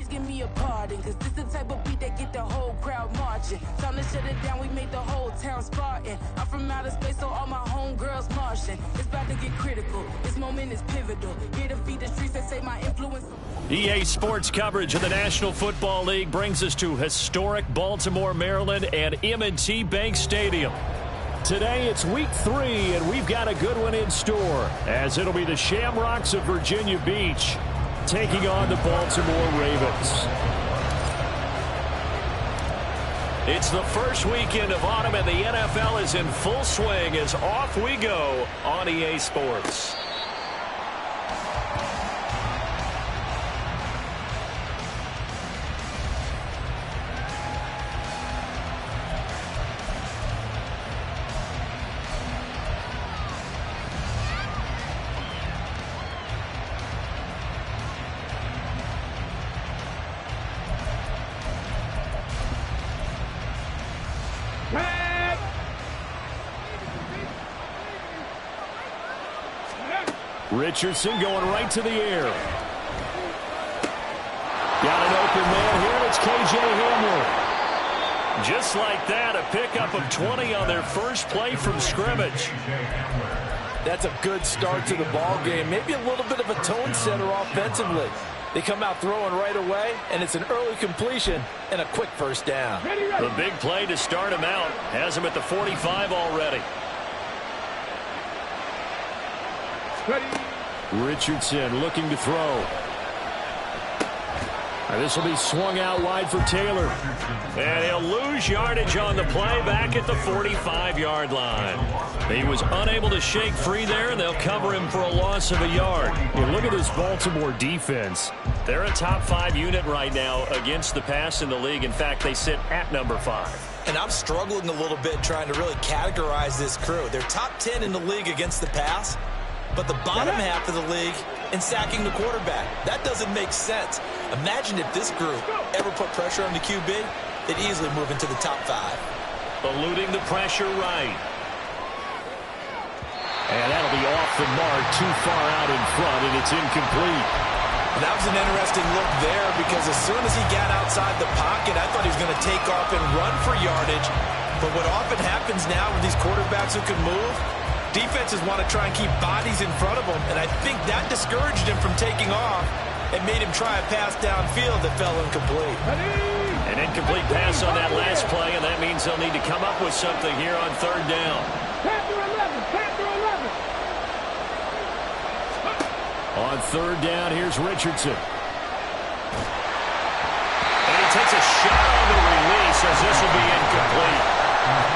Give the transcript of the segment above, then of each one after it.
please give me a pardon, cause this the type of beat that get the whole crowd marching. Time to shut it down, we made the whole town Spartan. I'm from outer space, so all my homegirls Martian. It's about to get critical, this moment is pivotal. Here to feed the streets that say my influence. EA Sports coverage of the National Football League brings us to historic Baltimore, Maryland and M&T Bank Stadium. Today it's week 3, and we've got a good one in store, as it'll be the Shamrocks of Virginia Beach taking on the Baltimore Ravens. It's the first weekend of autumn, and the NFL is in full swing as off we go on EA Sports. Richardson going right to the air. Got an open man here, and it's K.J. Hamler. Just like that, a pickup of 20 on their first play from scrimmage. That's a good start to the ball game. Maybe a little bit of a tone setter offensively. They come out throwing right away, and it's an early completion and a quick first down. The big play to start him out has him at the 45 already. Richardson looking to throw. This will be swung out wide for Taylor. And he'll lose yardage on the play back at the 45-yard line. He was unable to shake free there, and they'll cover him for a loss of a yard. And look at this Baltimore defense. They're a top 5 unit right now against the pass in the league. In fact, they sit at number 5. And I'm struggling a little bit trying to really categorize this crew. They're top 10 in the league against the pass, but the bottom half of the league in sacking the quarterback. That doesn't make sense. Imagine if this group ever put pressure on the QB, they'd easily move into the top 5. Eluding the pressure right. And that'll be off the mark, too far out in front, and it's incomplete. That was an interesting look there, because as soon as he got outside the pocket, I thought he was going to take off and run for yardage. But what often happens now with these quarterbacks who can move, defenses want to try and keep bodies in front of them, and I think that discouraged him from taking off and made him try a pass downfield that fell incomplete. An incomplete pass on that last play, and that means they'll need to come up with something here on third down. On third down, here's Richardson. And he takes a shot on the release as this will be incomplete.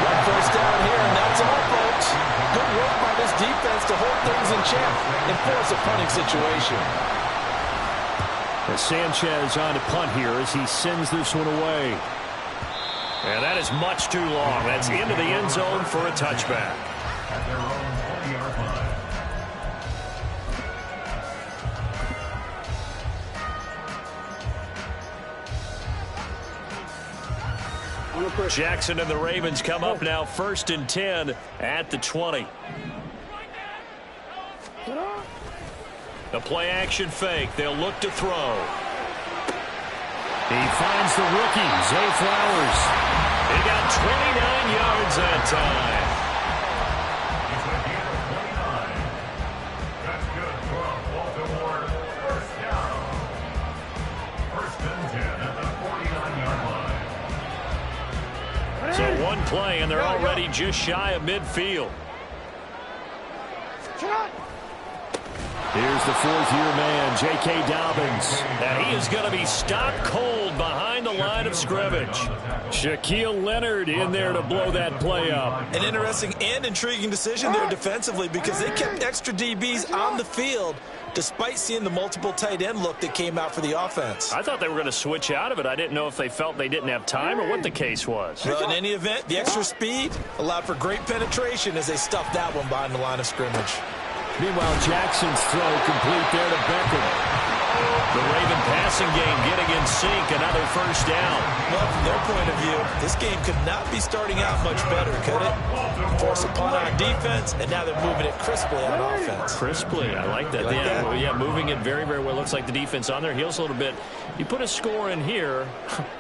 One first down here, and that's all, folks. Good work by this defense to hold things in check and force a punting situation. As Sanchez on to punt here as he sends this one away. And that is much too long. That's into the end zone for a touchback. At their own 40-yard line. Jackson and the Ravens come up now 1st and 10 at the 20. The play action fake. They'll look to throw. He finds the rookie, Zay Flowers. He got 29 yards that time. That's good for Baltimore. First down. 1st and 10 at the 49-yard line. So one play, and they're already just shy of midfield. Here's the 4th-year man, J.K. Dobbins. And he is going to be stopped cold behind the line of scrimmage. Shaquille Leonard in there to blow that play up. An interesting and intriguing decision there defensively, because they kept extra DBs on the field despite seeing the multiple tight end look that came out for the offense. I thought they were going to switch out of it. I didn't know if they felt they didn't have time or what the case was. Well, in any event, the extra speed allowed for great penetration as they stuffed that one behind the line of scrimmage. Meanwhile, Jackson's throw complete there to Beckham. The Raven passing game getting in sync, another first down. Well, from their point of view, this game could not be starting out much better, could it? Force a punt on defense, and now they're moving it crisply on offense. Crisply, I like that. Yeah, moving it very, very well. Looks like the defense on their heels a little bit. You put a score in here,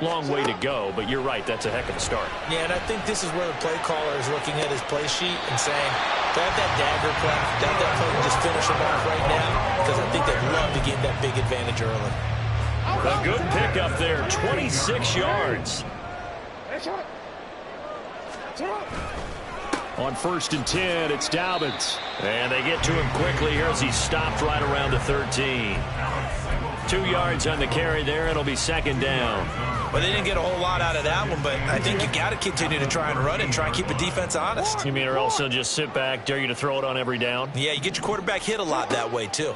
long way to go, but you're right, that's a heck of a start. Yeah, and I think this is where the play caller is looking at his play sheet and saying, do I have that dagger play? Do I have that play to just finish them off right now? Because I think they'd love to gain that big advantage early. A good pickup there, 26 yards. On 1st and 10, it's Dobbins. And they get to him quickly here as he stopped right around the 13. 2 yards on the carry there. It'll be 2nd down. Well, they didn't get a whole lot out of that one, but I think you got to continue to try and run and try and keep the defense honest. You mean or else they'll just sit back, dare you to throw it on every down? Yeah, you get your quarterback hit a lot that way, too.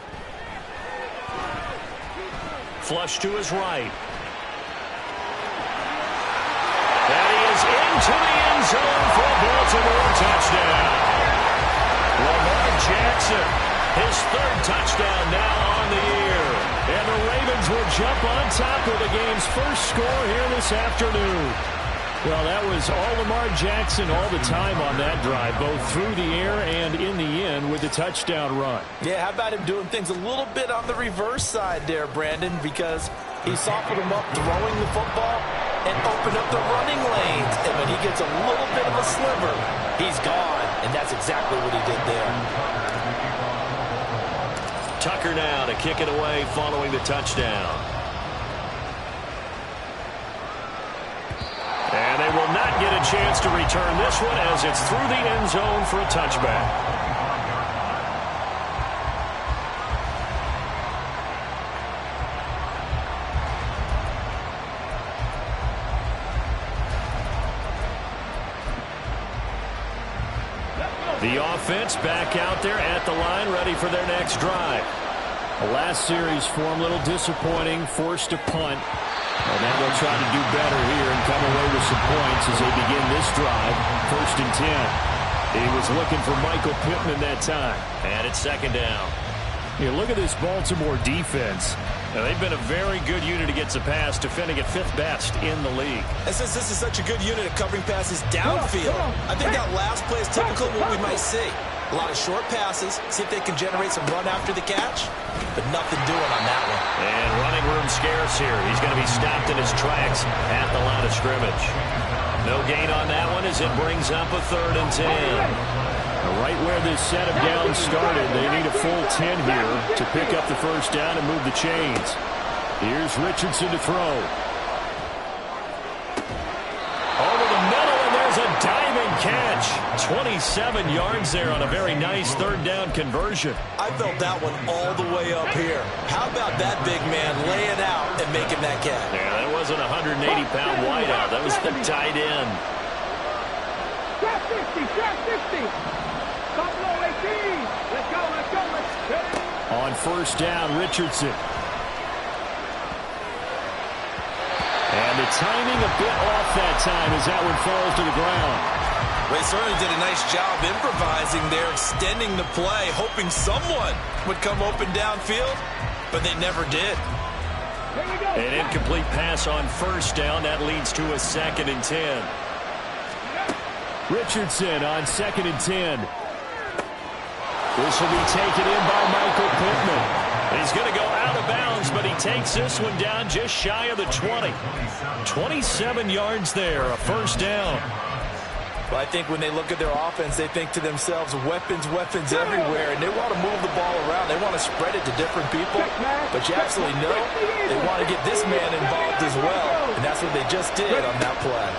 Flush to his right. That is into the end zone for a Baltimore touchdown. Lamar Jackson, his 3rd touchdown now on the year. And the Ravens will jump on top of the game's first score here this afternoon. Well, that was all Lamar Jackson all the time on that drive, both through the air and in the end with the touchdown run. Yeah, how about him doing things a little bit on the reverse side there, Brandon, because he softened him up throwing the football and opened up the running lanes. And when he gets a little bit of a sliver, he's gone. And that's exactly what he did there. Tucker now to kick it away following the touchdown. And they will not get a chance to return this one as it's through the end zone for a touchback. The offense back out there at the line, ready for their next drive. The last series for them, a little disappointing, forced to punt. And now they'll try to do better here and come away with some points as they begin this drive. 1st and 10. He was looking for Michael Pittman that time. And it's 2nd down. You look at this Baltimore defense. Now, they've been a very good unit against the pass, defending at 5th best in the league. And since this is such a good unit at covering passes downfield, I think that last play is typical of what we might see. A lot of short passes, see if they can generate some run after the catch, but nothing doing on that one. And running room scarce here. He's going to be stopped in his tracks at the line of scrimmage. No gain on that one as it brings up a 3rd and 10. Right where this set of downs started, they need a full 10 here to pick up the first down and move the chains. Here's Richardson to throw. Over the middle, and there's a diving catch. 27 yards there on a very nice 3rd down conversion. I felt that one all the way up here. How about that big man laying out and making that catch? Yeah, that wasn't a 180-pound wideout. That was the tight end. Trap 50. On 1st down, Richardson. And the timing a bit off that time as that one falls to the ground. Well, he certainly did a nice job improvising there, extending the play, hoping someone would come open downfield, but they never did. An incomplete pass on 1st down. That leads to a 2nd and 10. Richardson on 2nd and 10. This will be taken in by Michael Pittman. He's going to go out of bounds, but he takes this one down just shy of the 20. 27 yards there, a 1st down. Well, I think when they look at their offense, they think to themselves, weapons everywhere, and they want to move the ball around. They want to spread it to different people, but you absolutely know they want to get this man involved as well, and that's what they just did on that play.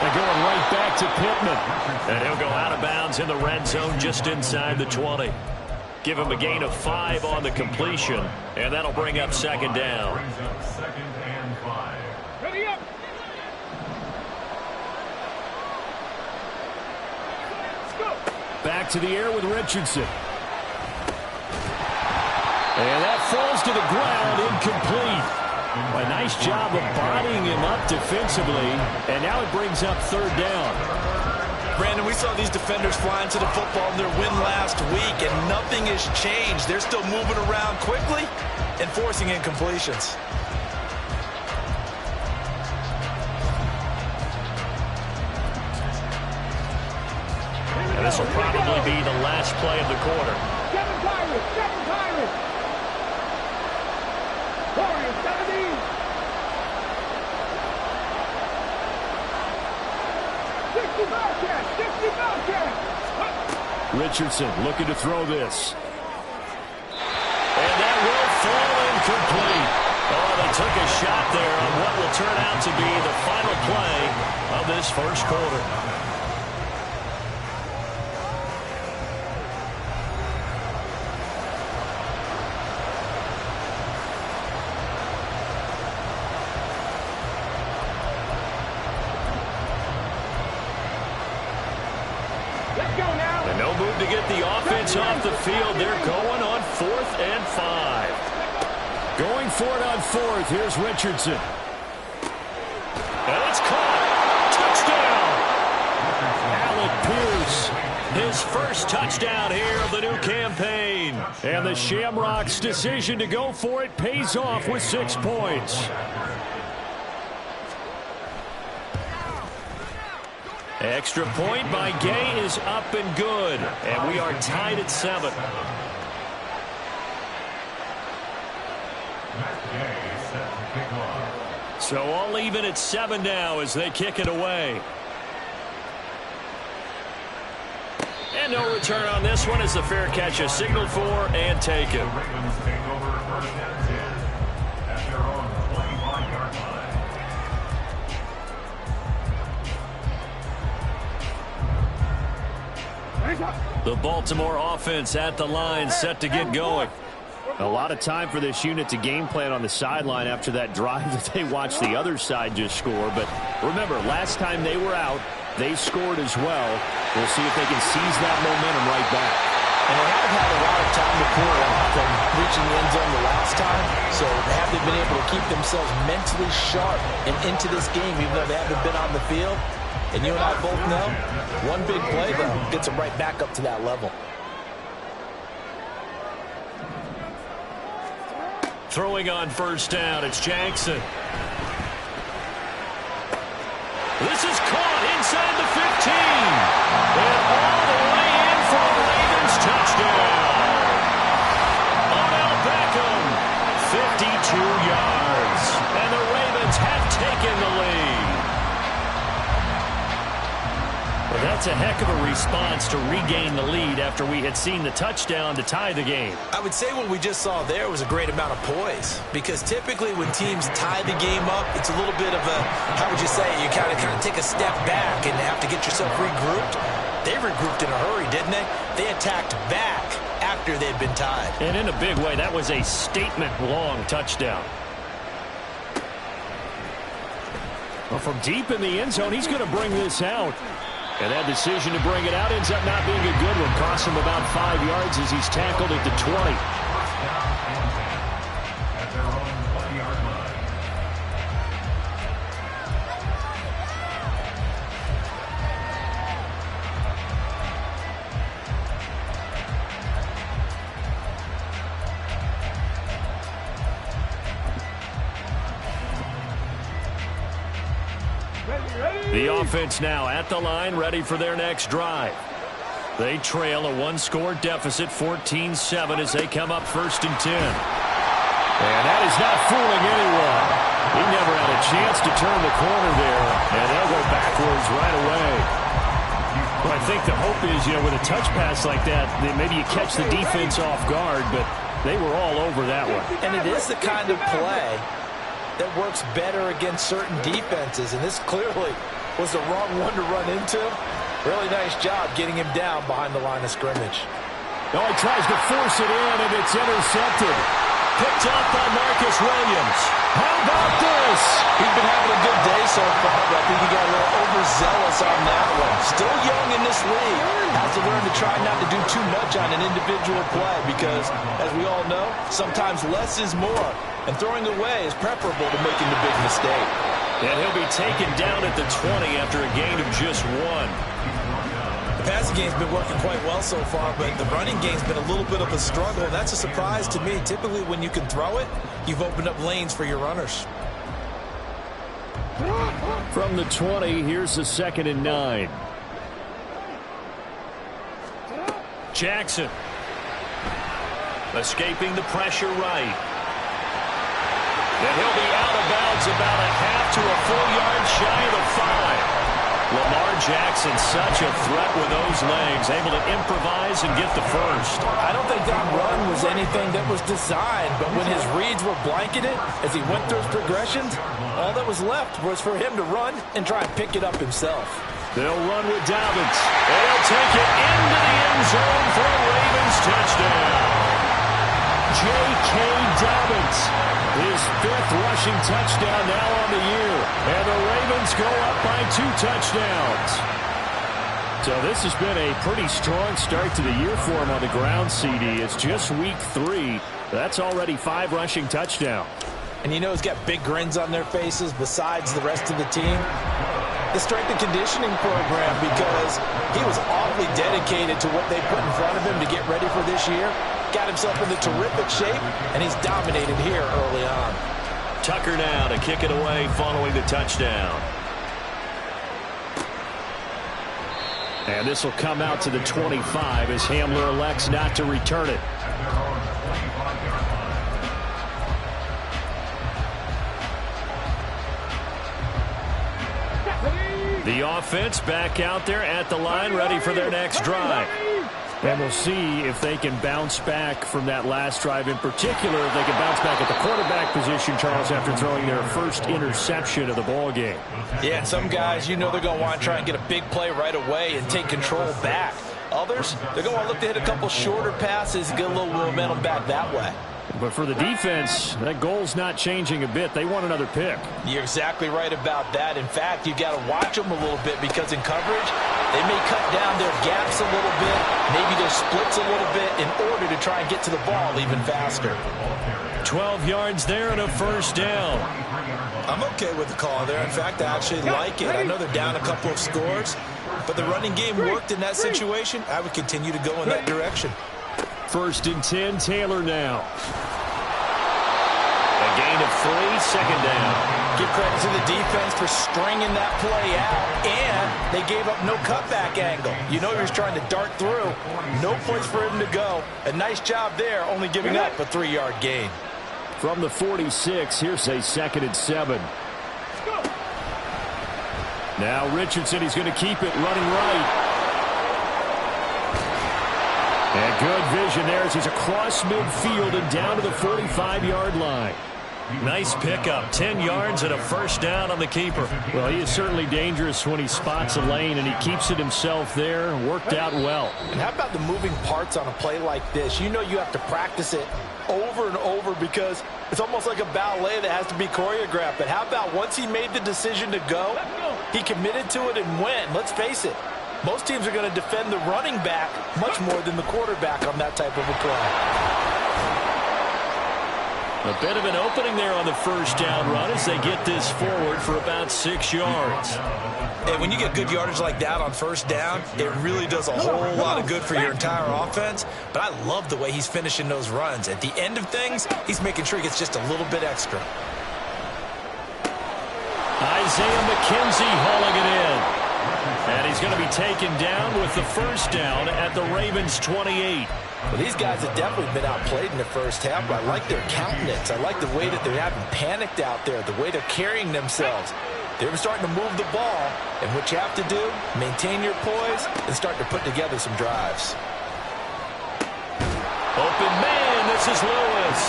They're going right back to Pittman. And he'll go out of bounds in the red zone just inside the 20. Give him a gain of 5 on the completion, and that'll bring up 2nd down. Ready up. Back to the air with Richardson. And that falls to the ground, incomplete. A nice job of bodying him up defensively, and now it brings up 3rd down. Brandon, we saw these defenders flying to the football in their win last week, and nothing has changed. They're still moving around quickly and forcing incompletions. And this will probably be the last play of the quarter. 7 Pirates. Warriors 17. 60 Bobcats. Richardson looking to throw this. And that will fall incomplete. Oh, they took a shot there on what will turn out to be the final play of this first quarter. And no move to get the offense off the field. They're going on 4th and 5. Going for it on 4th. Here's Richardson. And it's caught. Touchdown. Alec Pierce. His first touchdown here of the new campaign. And the Shamrocks' decision to go for it pays off with 6 points. Extra point by Gay is up and good. And we are tied at 7. So all even at 7 now as they kick it away. And no return on this one as the fair catch is signaled for and taken. The Baltimore offense at the line, set to get going. A lot of time for this unit to game plan on the sideline after that drive that they watched the other side just score. But remember, last time they were out, they scored as well. We'll see if they can seize that momentum right back. And they haven't had a lot of time to pull from reaching the end zone the last time. So have they been able to keep themselves mentally sharp and into this game, even though they haven't been on the field? And you and I both know, one big play, though, gets them right back up to that level. Throwing on first down, it's Jackson. This is caught inside the 15. And all the way in for a Ravens touchdown. Odell Beckham, 52 yards. And the Ravens have taken the lead. Well, that's a heck of a response to regain the lead after we had seen the touchdown to tie the game. I would say what we just saw there was a great amount of poise, because typically when teams tie the game up, it's a little bit of a, how would you say, you kind of take a step back and have to get yourself regrouped. They regrouped in a hurry, didn't they? They attacked back after they'd been tied. And in a big way, that was a statement-long touchdown. Well, from deep in the end zone, he's going to bring this out. And that decision to bring it out ends up not being a good one. Cost him about 5 yards as he's tackled at the 20. The offense now at the line, ready for their next drive. They trail a one-score deficit, 14-7, as they come up 1st and 10. And that is not fooling anyone. He never had a chance to turn the corner there, and they'll go backwards right away. Well, I think the hope is, with a touch pass like that, maybe you catch the defense off guard, but they were all over that one. And it is the kind of play that works better against certain defenses, and this clearly was the wrong one to run into. Really nice job getting him down behind the line of scrimmage. Oh, he tries to force it in, and it's intercepted. Picked up by Marcus Williams. How about this? He's been having a good day so far, but I think he got a little overzealous on that one. Still young in this league. Has to learn to try not to do too much on an individual play because, as we all know, sometimes less is more. And throwing away is preferable to making the big mistake. And he'll be taken down at the 20 after a gain of just 1. passing game's been working quite well so far, but the running game's been a little bit of a struggle. That's a surprise to me. Typically, when you can throw it, you've opened up lanes for your runners. From the 20, here's the 2nd and 9. Jackson. Escaping the pressure right. And he'll be out of bounds about a half to a full yard shy of the 5. Lamar Jackson, such a threat with those legs, able to improvise and get the first. I don't think that run was anything that was designed, but when his reads were blanketed as he went through his progressions, all that was left was for him to run and try and pick it up himself. They'll run with Dobbins, and he'll take it into the end zone for a Ravens touchdown. J.K. Dobbins, his 5th rushing touchdown now on the year. And the Ravens go up by 2 touchdowns. So this has been a pretty strong start to the year for him on the ground, CD. It's just week 3. That's already 5 rushing touchdowns. And you know he's got big grins on their faces besides the rest of the team. The strength and conditioning program, because he was awfully dedicated to what they put in front of him to get ready for this year. Got himself into terrific shape, and he's dominated here early on. Tucker now to kick it away following the touchdown. And this will come out to the 25 as Hamler elects not to return it. The offense back out there at the line, ready for their next drive. And we'll see if they can bounce back from that last drive, in particular, if they can bounce back at the quarterback position, Charles, after throwing their first interception of the ball game. Yeah, and some guys, you know they're going to want to try and get a big play right away and take control back. Others, they're going to look to hit a couple shorter passes and get a little momentum back that way. But for the defense, that goal's not changing a bit. They want another pick. You're exactly right about that. In fact, you've got to watch them a little bit because in coverage, they may cut down their gaps a little bit, maybe their splits a little bit in order to try and get to the ball even faster. 12 yards there and a first down. I'm okay with the call there. In fact, I actually like it. I know they're down a couple of scores, but the running game worked in that situation. I would continue to go in that direction. 1st and 10, Taylor now. A gain of 3, 2nd down. Give credit to the defense for stringing that play out, and they gave up no cutback angle. You know he was trying to dart through. No place for him to go. A nice job there, only giving up a 3-yard gain. From the 46, here's a 2nd and 7. Now Richardson, he's going to keep it running right. And good vision there as he's across midfield and down to the 45-yard line. Nice pickup, 10 yards and a first down on the keeper. Well, he is certainly dangerous when he spots a lane, and he keeps it himself there. Worked out well. And how about the moving parts on a play like this? You know you have to practice it over and over because it's almost like a ballet that has to be choreographed. But how about once he made the decision to go, he committed to it and went. Let's face it, most teams are going to defend the running back much more than the quarterback on that type of a play. A bit of an opening there on the first down run as they get this forward for about 6 yards. And when you get good yardage like that on first down, it really does a whole lot of good for your entire offense. But I love the way he's finishing those runs. At the end of things, he's making sure he gets just a little bit extra. Isaiah McKenzie hauling it in. And he's going to be taken down with the first down at the Ravens' 28. Well, these guys have definitely been outplayed in the first half, but I like their countenance. I like the way that they haven't panicked out there, the way they're carrying themselves. They're starting to move the ball, and what you have to do, maintain your poise and start to put together some drives. Open man, this is Lewis.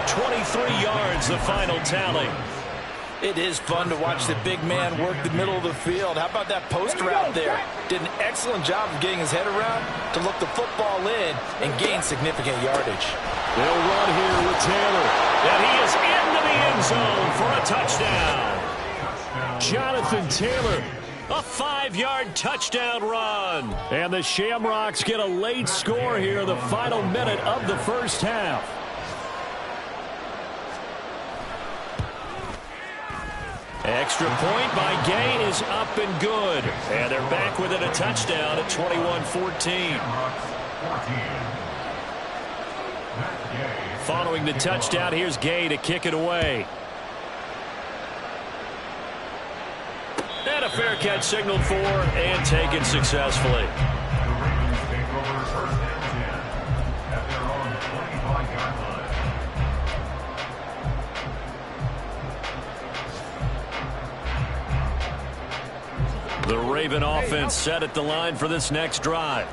23 yards, the final tally. It is fun to watch the big man work the middle of the field. How about that post route there? Did an excellent job of getting his head around to look the football in and gain significant yardage. They'll run here with Taylor. And he is into the end zone for a touchdown. Jonathan Taylor, a 5-yard touchdown run. And the Shamrocks get a late score here in the final minute of the first half. Extra point by Gay is up and good. And they're back within a touchdown at 21-14. Following the touchdown, here's Gay to kick it away. And a fair catch signaled for and taken successfully. The Raven offense set at the line for this next drive.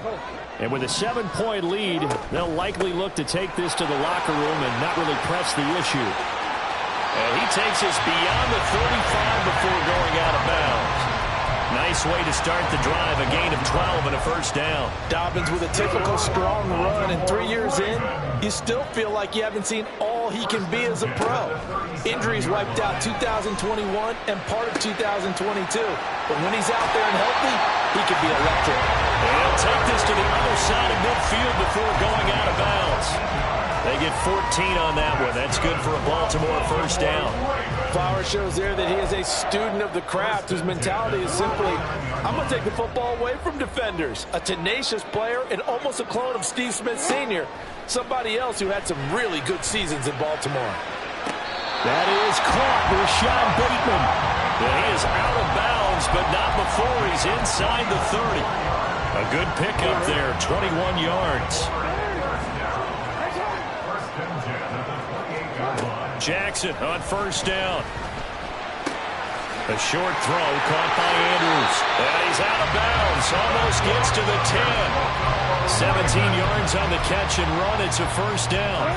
And with a 7-point lead, they'll likely look to take this to the locker room and not really press the issue. And he takes us beyond the 35 before going out of bounds. Nice way to start the drive, a gain of 12 and a first down. Dobbins with a typical strong run, and 3 years in, you still feel like you haven't seen all he can be as a pro. Injuries wiped out 2021 and part of 2022. But when he's out there and healthy, he could be electric. And he'll take this to the other side of midfield before going out of bounds. They get 14 on that one. That's good for a Baltimore first down. Flowers shows there that he is a student of the craft whose mentality is simply, I'm going to take the football away from defenders. A tenacious player and almost a clone of Steve Smith Sr., somebody else who had some really good seasons in Baltimore. That is caught. Rashad Bateman. And he is out of bounds, but not before he's inside the 30. A good pickup there, 21 yards. Jackson on first down. A short throw caught by Andrews. And he's out of bounds. Almost gets to the 10. 17 yards on the catch and run. It's a first down.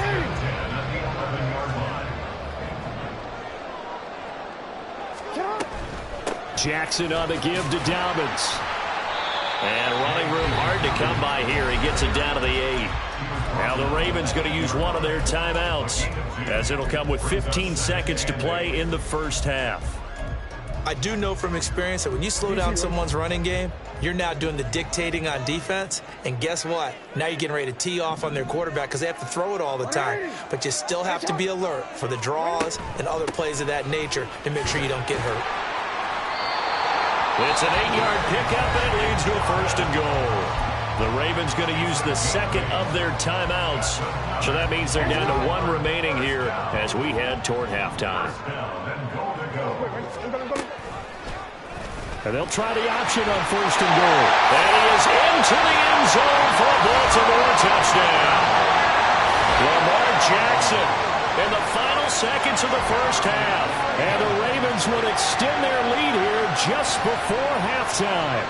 Jackson on the give to Dobbins. And running room hard to come by here. He gets it down to the 8. Now the Ravens going to use one of their timeouts, as it'll come with 15 seconds to play in the first half. I do know from experience that when you slow down someone's running game, you're now doing the dictating on defense. And guess what? Now you're getting ready to tee off on their quarterback because they have to throw it all the time. But you still have to be alert for the draws and other plays of that nature to make sure you don't get hurt. It's an 8-yard pickup, and it leads to a first and goal. The Ravens going to use the second of their timeouts. So that means they're down to 1 remaining here as we head toward halftime. And they'll try the option on first and goal. And he is into the end zone for a Baltimore touchdown. Lamar Jackson in the final seconds of the first half. And the Ravens would extend their lead here just before halftime.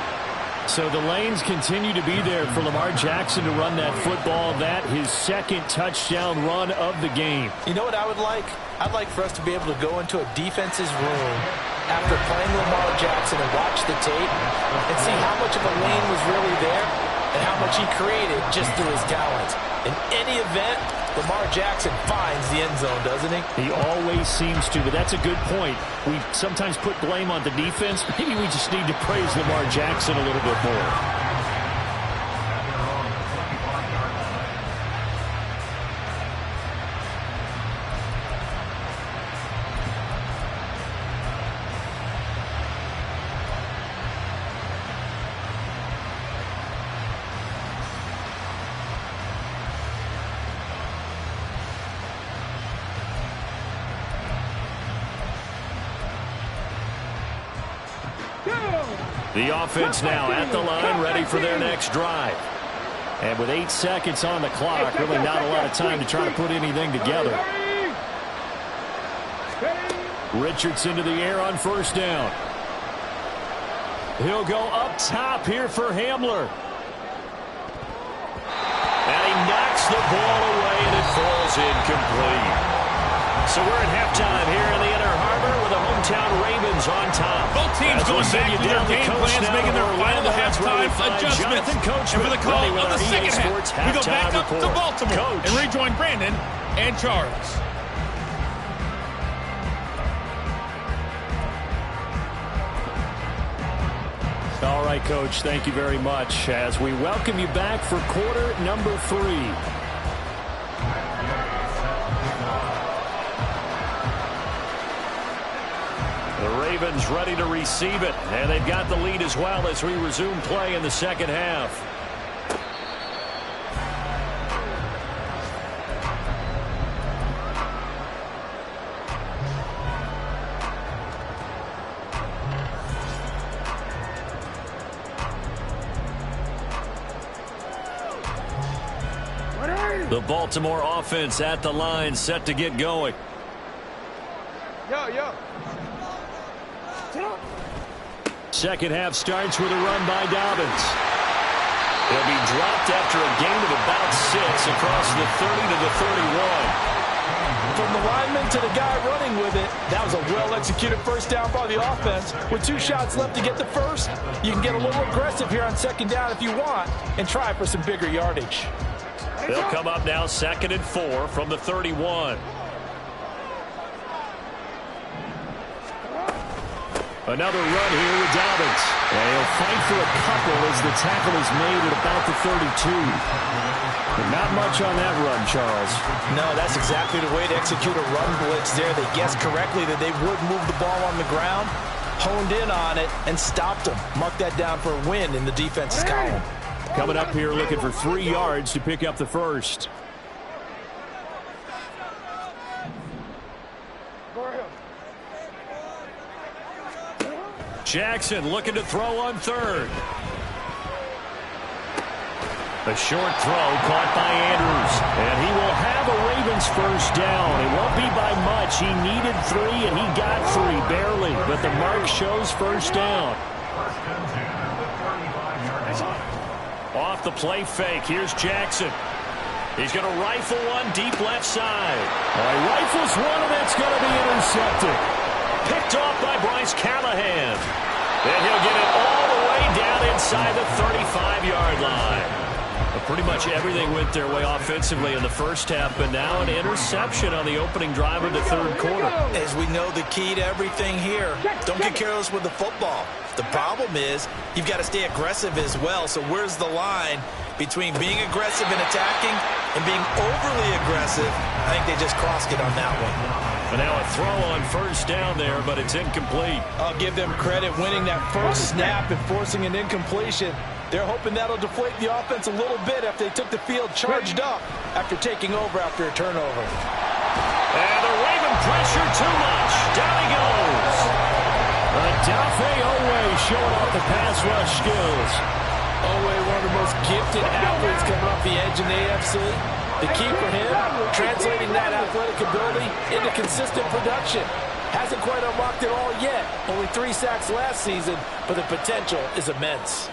So the lanes continue to be there for Lamar Jackson to run that football. That his second touchdown run of the game. You know what I would like? I'd like for us to be able to go into a defense's room after playing Lamar Jackson and watch the tape and see how much of a lane was really there and how much he created just through his talents. In any event, Lamar Jackson finds the end zone, doesn't he? He always seems to, but that's a good point. We sometimes put blame on the defense. Maybe we just need to praise Lamar Jackson a little bit more. The offense now at the line, ready for their next drive. And with 8 seconds on the clock, really not a lot of time to try to put anything together. Richardson to the air on first down. He'll go up top here for Hamler. And he knocks the ball away, and it falls incomplete. So we're at halftime here in the Inner Harbor with the hometown Ravens on top. Both teams going back to their game plans, making their final halftime adjustments. And for the call of the second half, we go back up to Baltimore and rejoin Brandon and Charles. All right, Coach, thank you very much as we welcome you back for quarter number 3. The Ravens ready to receive it, and they've got the lead as well as we resume play in the second half. The Baltimore offense at the line, set to get going. Second half starts with a run by Dobbins. He'll be dropped after a gain of about 6 across the 30 to the 31. From the lineman to the guy running with it, that was a well-executed first down by the offense. With 2 shots left to get the first, you can get a little aggressive here on second down if you want and try for some bigger yardage. They'll come up now 2nd and 4 from the 31. Another run here with Dobbins. And he'll fight for a couple as the tackle is made at about the 32. But not much on that run, Charles. No, that's exactly the way to execute a run blitz there. They guessed correctly that they would move the ball on the ground, honed in on it, and stopped them. Mark that down for a win in the defense's column. Coming up here looking for 3 yards to pick up the first. Jackson looking to throw on 3rd. A short throw caught by Andrews. And he will have a Ravens first down. It won't be by much. He needed 3 and he got 3 barely. But the mark shows first down. Off the play fake. Here's Jackson. He's going to rifle one deep left side. He rifles one, and that's going to be intercepted. Picked off by Bryce Callahan. And he'll get it all the way down inside the 35-yard line. But pretty much everything went their way offensively in the first half, but now an interception on the opening drive of the 3rd quarter. As we know, the key to everything here, don't get careless with the football. The problem is you've got to stay aggressive as well. So where's the line between being aggressive and attacking and being overly aggressive? I think they just crossed it on that one. And now a throw on first down there, but it's incomplete. I'll give them credit winning that first snap and forcing an incompletion. They're hoping that'll deflate the offense a little bit after they took the field charged up after taking over after a turnover. And the Raven pressure too much. Down he goes. Odafe Oweh showing off the pass rush skills. Oweh, one of the most gifted athletes coming off the edge in the AFC. The key for him, translating that athletic ability into consistent production. Hasn't quite unlocked it all yet. Only 3 sacks last season, but the potential is immense.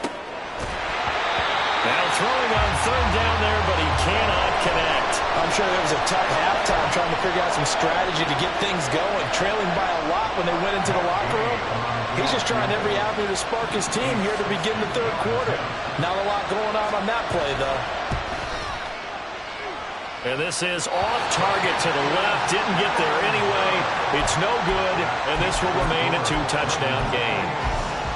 Now throwing on 3rd down there, but he cannot connect. I'm sure there was a tough halftime trying to figure out some strategy to get things going. Trailing by a lot when they went into the locker room. He's just trying every avenue to spark his team here to begin the 3rd quarter. Not a lot going on that play, though. And this is off target to the left. Didn't get there anyway. It's no good, and this will remain a 2-touchdown game.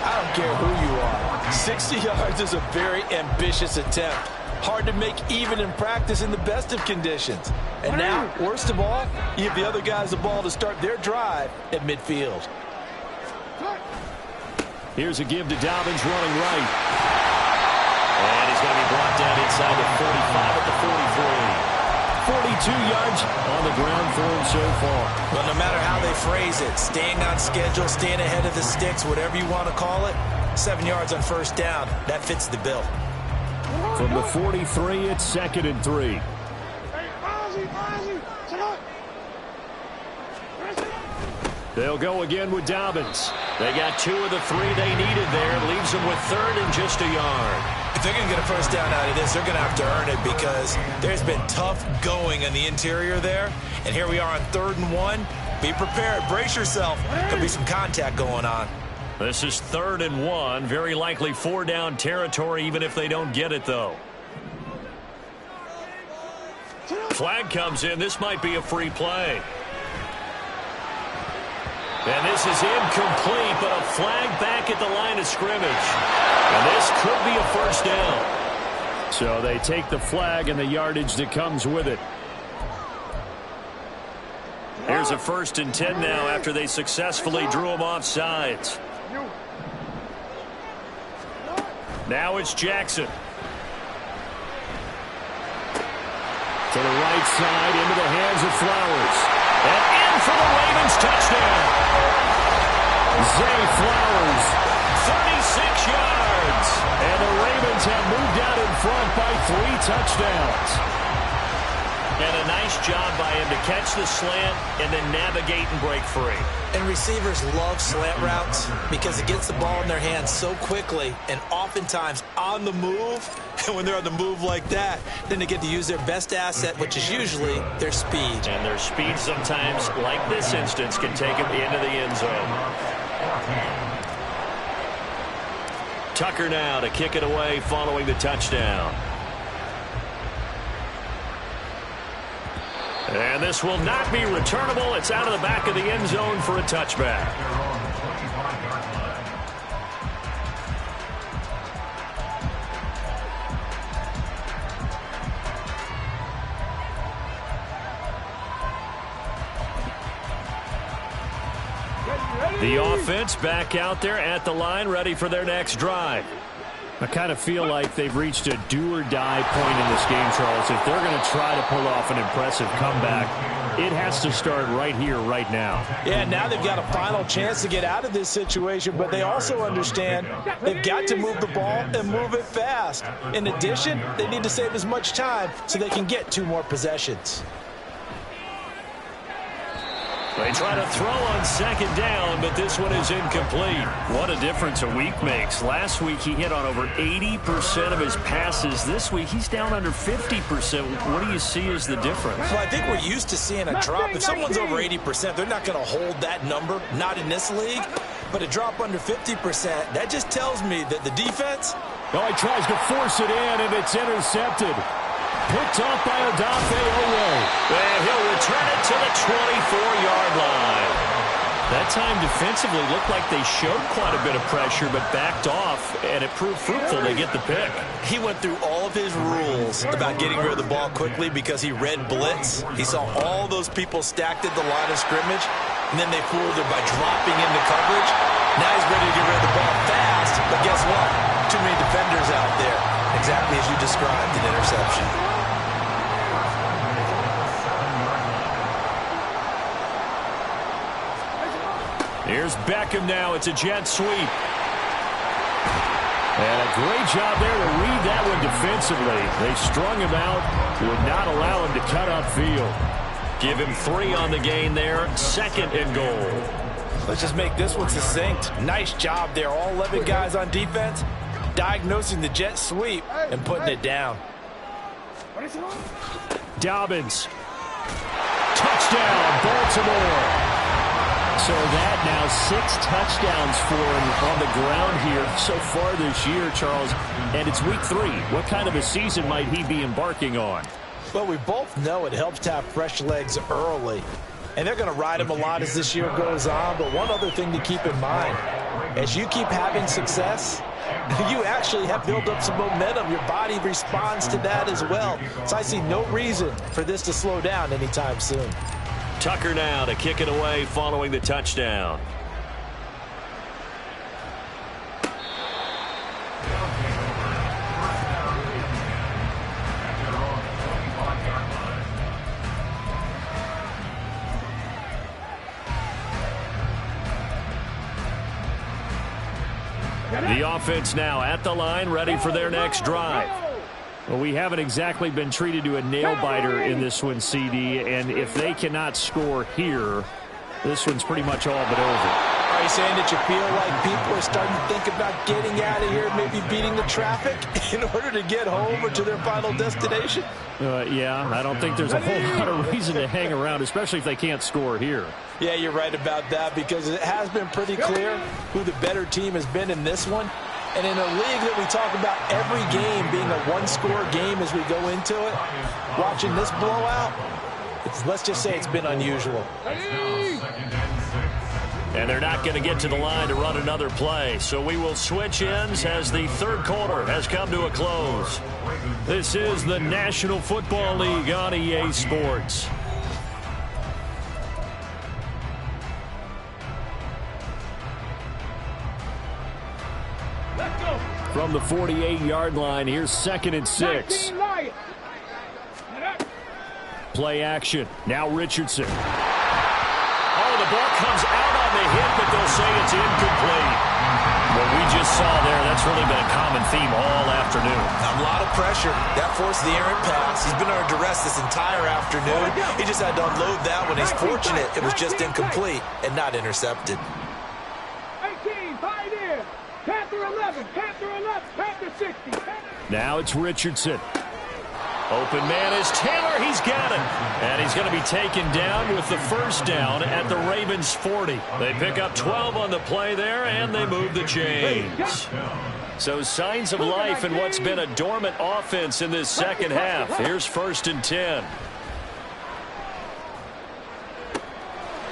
I don't care who you are. 60 yards is a very ambitious attempt. Hard to make even in practice in the best of conditions. And now, worst of all, you give the other guys the ball to start their drive at midfield. Here's a give to Dobbins running right. And he's going to be brought down inside the 45 at the 43. 42 yards on the ground for him so far. But no matter how they phrase it, staying on schedule, staying ahead of the sticks, whatever you want to call it, 7 yards on first down, that fits the bill. From the 43, it's 2nd and 3. They'll go again with Dobbins. They got 2 of the 3 they needed there. Leaves them with 3rd and just a yard. If they're going to get a first down out of this, they're going to have to earn it because there's been tough going in the interior there. And here we are on 3rd and 1. Be prepared. Brace yourself. Could be some contact going on. This is 3rd and 1. Very likely 4-down territory, even if they don't get it, though. Flag comes in. This might be a free play. And this is incomplete, but a flag back at the line of scrimmage. And this could be a first down. So they take the flag and the yardage that comes with it. Here's a 1st and 10 now after they successfully drew him off sides. Now it's Jackson. To the right side, into the hands of Flowers. And in for the Ravens touchdown. Zay Flowers, 36 yards. And the Ravens have moved out in front by 3 touchdowns. And a nice job by him to catch the slant and then navigate and break free. And receivers love slant routes because it gets the ball in their hands so quickly and oftentimes on the move. And when they're on the move like that, then they get to use their best asset, which is usually their speed. And their speed sometimes, like this instance, can take them into the end zone. Tucker now to kick it away following the touchdown. And this will not be returnable. It's out of the back of the end zone for a touchback. The offense back out there at the line, ready for their next drive. I kind of feel like they've reached a do-or-die point in this game, Charles. If they're going to try to pull off an impressive comeback, it has to start right here, right now. Yeah, now they've got a final chance to get out of this situation, but they also understand they've got to move the ball and move it fast. In addition, they need to save as much time so they can get 2 more possessions. They try to throw on 2nd down, but this one is incomplete. What a difference a week makes. Last week he hit on over 80% of his passes. This week he's down under 50%. What do you see as the difference? Well, I think we're used to seeing a drop. If someone's over 80%, they're not going to hold that number, not in this league. But a drop under 50%, that just tells me that the defense... Oh, he tries to force it in, and it's intercepted. Picked off by Odafe Oweh. And he'll return it to the 24-yard line. That time defensively looked like they showed quite a bit of pressure, but backed off, and it proved fruitful. They get the pick. He went through all of his rules about getting rid of the ball quickly because he read blitz. He saw all those people stacked at the line of scrimmage, and then they fooled her by dropping into coverage. Now he's ready to get rid of the ball fast, but guess what? Too many defenders out there. Exactly as you described, an interception. Here's Beckham now. It's a jet sweep. And a great job there to read that one defensively. They strung him out, would not allow him to cut upfield. Give him 3 on the gain there. 2nd and goal. Let's just make this one succinct. Nice job there. All 11 guys on defense diagnosing the jet sweep and putting it down. Dobbins. Touchdown, Baltimore. So that now 6 touchdowns for him on the ground here so far this year, Charles. And it's week 3. What kind of a season might he be embarking on? Well, we both know it helps to have fresh legs early. And they're going to ride him a lot as this year goes on. But one other thing to keep in mind, as you keep having success, you actually have built up some momentum. Your body responds to that as well. So I see no reason for this to slow down anytime soon. Tucker now to kick it away following the touchdown. The offense now at the line, ready for their next drive. Well, we haven't exactly been treated to a nail-biter in this one, CD, and if they cannot score here, this one's pretty much all but over. Are you saying that you feel like people are starting to think about getting out of here, maybe beating the traffic in order to get home or to their final destination? Yeah, I don't think there's a whole lot of reason to hang around, especially if they can't score here. Yeah, you're right about that because it has been pretty clear who the better team has been in this one. And in a league that we talk about every game being a one-score game as we go into it, watching this blowout, let's just say it's been unusual. And they're not going to get to the line to run another play. So we will switch ends as the 3rd quarter has come to a close. This is the National Football League on EA Sports. From the 48-yard line, here's 2nd and 6. Play action. Now Richardson. Oh, the ball comes out on the hit, but they'll say it's incomplete. What we just saw there, that's really been a common theme all afternoon. A lot of pressure. That forced the errant pass. He's been under duress this entire afternoon. He just had to unload that one. He's fortunate it was just incomplete and not intercepted. 18, Pioneer. Panther 11, Panther 11, Panther 60. Now it's Richardson. Open man is Taylor. He's got it. And he's going to be taken down with the first down at the Ravens 40. They pick up 12 on the play there, and they move the chains. So signs of life in what's been a dormant offense in this second half. Here's 1st and 10.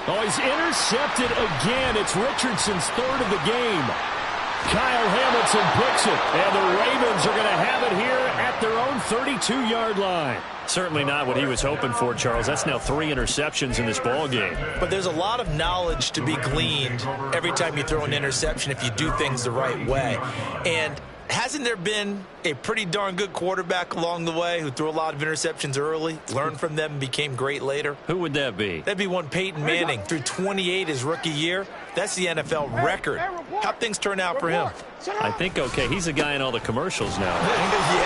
Oh, he's intercepted again. It's Richardson's 3rd of the game. Kyle Hamilton picks it, and the Ravens are going to have it here at their own 32-yard line. Certainly not what he was hoping for, Charles. That's now 3 interceptions in this ball game. But there's a lot of knowledge to be gleaned every time you throw an interception if you do things the right way. And hasn't there been a pretty darn good quarterback along the way who threw a lot of interceptions early, learned from them, and became great later? Who would that be? That'd be one Peyton Manning. Threw 28 his rookie year. That's the NFL record. How'd things turn out for him? I think okay. He's a guy in all the commercials now. Yeah,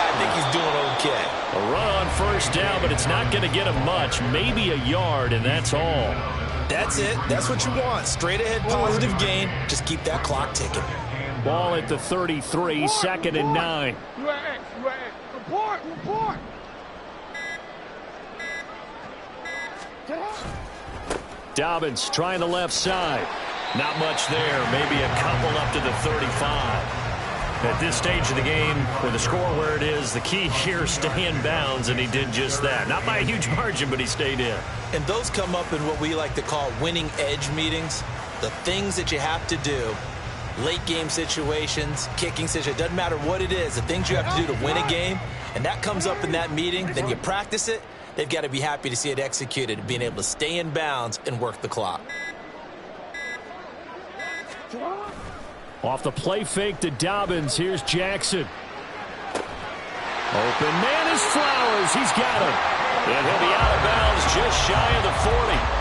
I think he's doing okay. A run on 1st down, but it's not going to get him much. Maybe a yard, and that's all. That's it. That's what you want. Straight ahead positive gain. Just keep that clock ticking. Ball at the 33, 2nd and 9. Report. Dobbins trying the left side. Not much there. Maybe a couple up to the 35. At this stage of the game, with the score where it is, the key here is stay in bounds, and he did just that. Not by a huge margin, but he stayed in. And those come up in what we like to call winning edge meetings. The things that you have to do. Late game situations, kicking situations, doesn't matter what it is, the things you have to do to win a game, and that comes up in that meeting, then you practice it, they've got to be happy to see it executed, being able to stay in bounds and work the clock. Off the play fake to Dobbins, here's Jackson. Open man is Flowers, he's got him. And he'll be out of bounds just shy of the 40.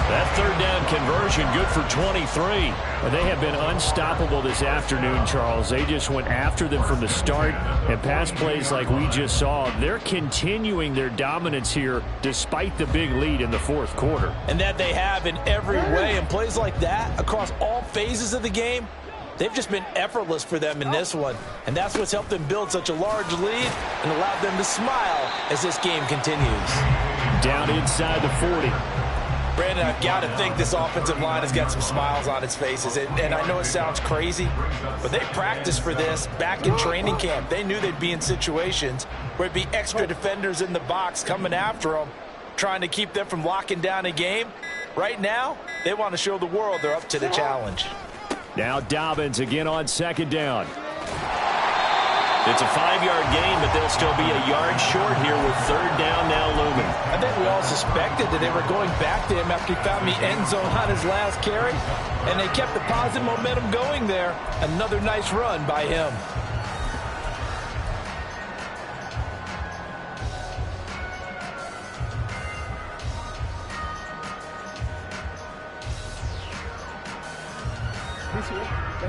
That 3rd down conversion good for 23. Well, they have been unstoppable this afternoon, Charles. They just went after them from the start, and pass plays like we just saw, they're continuing their dominance here despite the big lead in the 4th quarter. And that they have in every way, and plays like that across all phases of the game, they've just been effortless for them in this one. And that's what's helped them build such a large lead and allowed them to smile as this game continues. Down inside the 40. Brandon, I've got to think this offensive line has got some smiles on its faces. And I know it sounds crazy, but they practiced for this back in training camp. They knew they'd be in situations where it'd be extra defenders in the box coming after them, trying to keep them from locking down a game. Right now, they want to show the world they're up to the challenge. Now Dobbins again on 2nd down. It's a 5-yard gain, but they'll still be a yard short here with 3rd down now looming. I think we all suspected that they were going back to him after he found the end zone on his last carry, and they kept the positive momentum going there. Another nice run by him.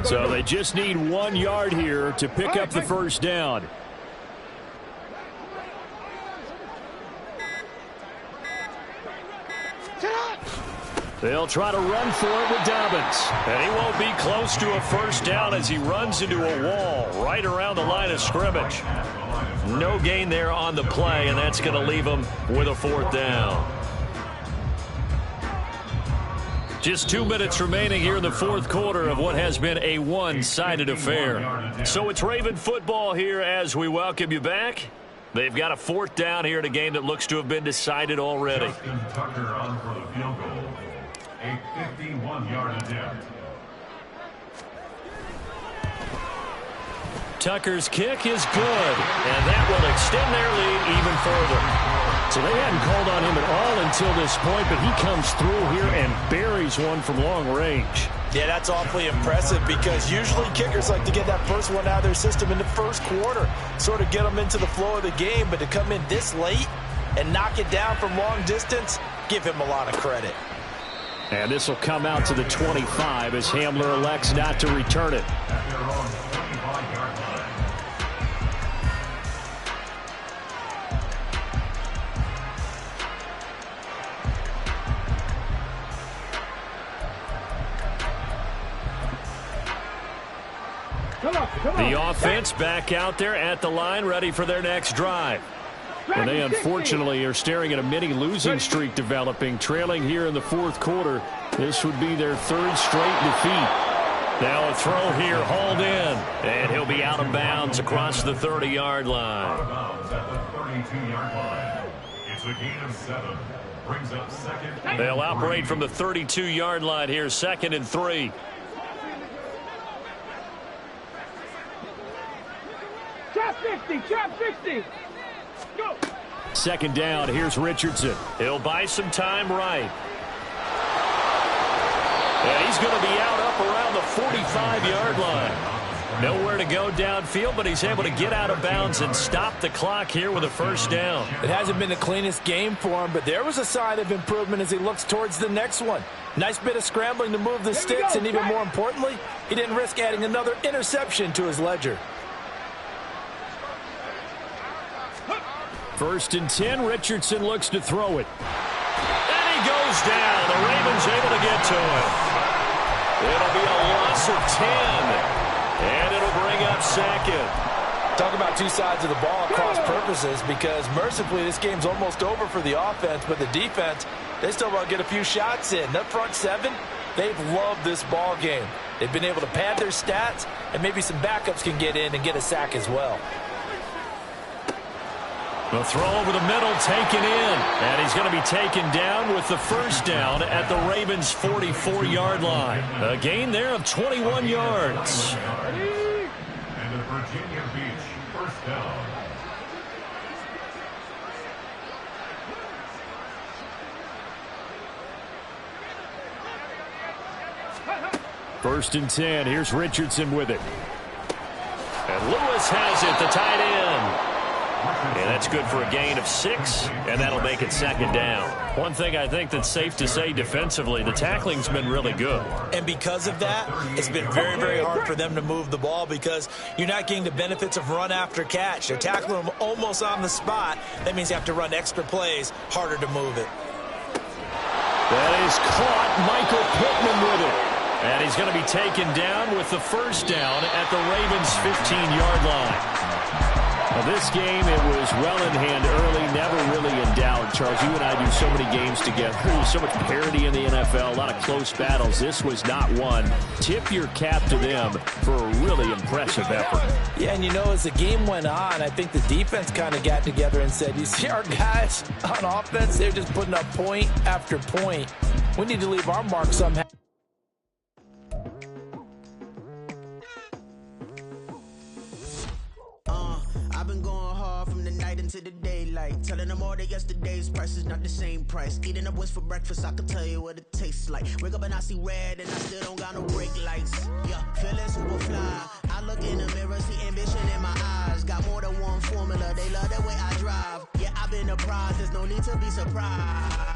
So they just need 1 yard here to pick up the 1st down. They'll try to run for it with Dobbins. And he won't be close to a 1st down as he runs into a wall right around the line of scrimmage. No gain there on the play, and that's going to leave him with a 4th down. Just 2 minutes remaining here in the 4th quarter of what has been a one-sided affair. So it's Raven football here as we welcome you back. They've got a 4th down here in a game that looks to have been decided already. Justin Tucker on for the field goal. A 51-yard attempt. Tucker's kick is good, and that will extend their lead even further. So they hadn't called on him at all until this point, but he comes through here and buries one from long range. Yeah, that's awfully impressive because usually kickers like to get that first one out of their system in the first quarter, sort of get them into the flow of the game, but to come in this late and knock it down from long distance, give him a lot of credit. And this will come out to the 25 as Hamler elects not to return it. The offense back out there at the line, ready for their next drive. And they unfortunately are staring at a mini losing streak developing, trailing here in the fourth quarter. This would be their third straight defeat. Now a throw here, hauled in, and he'll be out of bounds across the 30-yard line. Out of bounds at the 32-yard line. It's a gain of 7. Brings up second. They'll operate from the 32-yard line here, 2nd and 3. Trap 60, trap 60. Go. 2nd down, here's Richardson. He'll buy some time right. And he's going to be out up around the 45-yard line. Nowhere to go downfield, but he's able to get out of bounds and stop the clock here with a first down. It hasn't been the cleanest game for him, but there was a sign of improvement as he looks towards the next one. Nice bit of scrambling to move the sticks, and even more importantly, he didn't risk adding another interception to his ledger. 1st and 10, Richardson looks to throw it. And he goes down. The Ravens able to get to him. It'll be a loss of 10. And it'll bring up 2nd. Talk about two sides of the ball at cross purposes, because mercifully this game's almost over for the offense, but the defense, they still want to get a few shots in. That front 7, they've loved this ball game. They've been able to pad their stats, and maybe some backups can get in and get a sack as well. The throw over the middle, taken in. And he's going to be taken down with the first down at the Ravens' 44-yard line. A gain there of 21 yards. And the Virginia Beach first down. First and 10. Here's Richardson with it. And Lewis has it, the tight end. And that's good for a gain of 6, and that'll make it 2nd down. One thing I think that's safe to say defensively, the tackling's been really good. And because of that, it's been very, very hard for them to move the ball because you're not getting the benefits of run after catch. They're tackling them almost on the spot. That means you have to run extra plays, harder to move it. That is caught. Michael Pittman with it. And he's going to be taken down with the first down at the Ravens' 15-yard line. Now, this game, it was well in hand early, never really in doubt. Charles, you and I do so many games together. There's so much parity in the NFL, a lot of close battles. This was not one. Tip your cap to them for a really impressive effort. Yeah, and you know, as the game went on, I think the defense kind of got together and said, you see our guys on offense, they're just putting up point after point. We need to leave our mark somehow. I've been going hard from the night into the daylight, telling them all that yesterday's price is not the same price. Eating up West for breakfast, I can tell you what it tastes like. Wake up and I see red and I still don't got no brake lights. Yeah, feeling super fly. I look in the mirror, see ambition in my eyes. Got more than one formula, they love the way I drive. Yeah, I've been a prize, there's no need to be surprised.